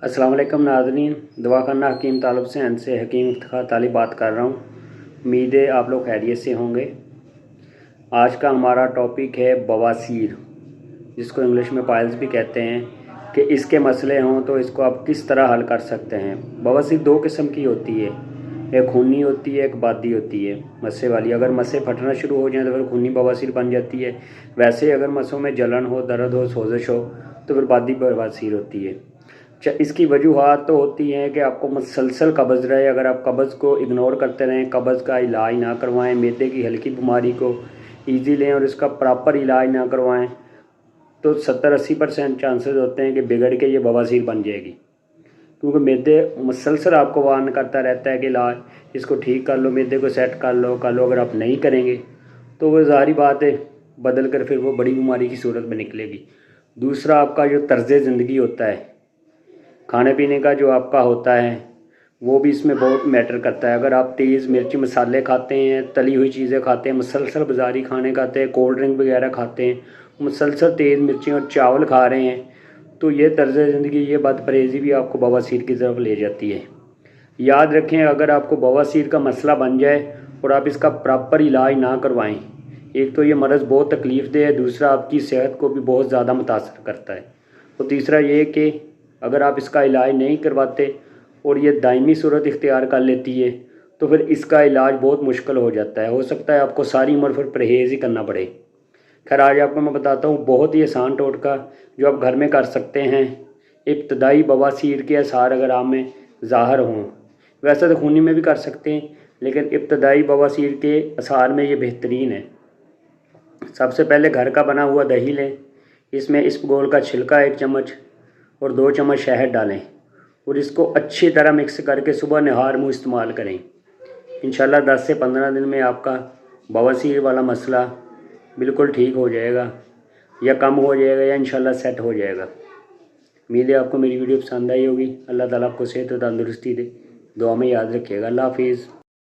अस्सलाम वालेकुम नाज़रीन, दवाखाना हकीम तालब से हकीम इफ्तिखार तालिब बात कर रहा हूँ। उम्मीद है आप लोग खैरियत से होंगे। आज का हमारा टॉपिक है बवासीर, जिसको इंग्लिश में पाइल्स भी कहते हैं, कि इसके मसले हों तो इसको आप किस तरह हल कर सकते हैं। बवासीर दो किस्म की होती है, एक खूनी होती है, एक बादी होती है मस्से वाली। अगर मस्से फटना शुरू हो जाए तो फिर खूनी बवासीर बन जाती है। वैसे अगर मस्सों में जलन हो, दर्द हो, सोजिश हो तो फिर बादी बवासीर होती है। इसकी वजूहात तो होती हैं कि आपको मुसलसल कब्ज़ रहे। अगर आप कब्ज़ को इग्नोर करते रहें, कब्ज़ का इलाज ना करवाएं, मैदे की हल्की बीमारी को ईजी लें और इसका प्रॉपर इलाज ना करवाएं, तो 70-80% चांसेस होते हैं कि बिगड़ के ये बवासीर बन जाएगी। क्योंकि मैदे मुसलसल आपको वार्न करता रहता है कि इलाज इसको ठीक कर लो, मैदे को सेट कर लो। अगर आप नहीं करेंगे तो वो ज़ाहिर बात है बदल कर फिर वो बड़ी बीमारी की सूरत में निकलेगी। दूसरा, आपका जो तर्ज़ ज़िंदगी होता है, खाने पीने का जो आपका होता है, वो भी इसमें बहुत मैटर करता है। अगर आप तेज़ मिर्च मसाले खाते हैं, तली हुई चीज़ें खाते हैं, मुसलसल बाज़ारी खाने खाते हैं, कोल्ड ड्रिंक वगैरह खाते हैं, मुसलसल तेज़ मिर्चें और चावल खा रहे हैं, तो ये तर्ज़ ज़िंदगी, ये बद परहेज़ी भी आपको बवासीर की तरफ ले जाती है। याद रखें, अगर आपको बवासीर का मसला बन जाए और आप इसका प्रॉपर इलाज ना करवाएं, एक तो ये मर्ज़ बहुत तकलीफ़ दे है, दूसरा आपकी सेहत को भी बहुत ज़्यादा मुतासर करता है, और तीसरा ये कि अगर आप इसका इलाज नहीं करवाते और ये दायमी सूरत इख्तियार कर लेती है तो फिर इसका इलाज बहुत मुश्किल हो जाता है। हो सकता है आपको सारी उम्र फिर परहेज़ ही करना पड़े। खैर, आज आपको मैं बताता हूँ बहुत ही आसान टोटका जो आप घर में कर सकते हैं इब्तदाई बवासीर के आसार अगर आप में ज़ाहिर हों। वैसे तो खूनी में भी कर सकते हैं, लेकिन इब्तदाई बवासीर के आसार में ये बेहतरीन है। सबसे पहले घर का बना हुआ दही लें, इसमें इसबगोल का छिलका 1 चम्मच और 2 चम्मच शहद डालें और इसको अच्छी तरह मिक्स करके सुबह नहार मुँह इस्तेमाल करें। इंशाल्लाह 10 से 15 दिन में आपका बवासीर वाला मसला बिल्कुल ठीक हो जाएगा, या कम हो जाएगा, या इंशाल्लाह सेट हो जाएगा। उम्मीद है आपको मेरी वीडियो पसंद आई होगी। अल्लाह ताला आपको सेहत और तंदुरुस्ती दे। दुआ में याद रखिएगा। अल्लाह हाफिज़।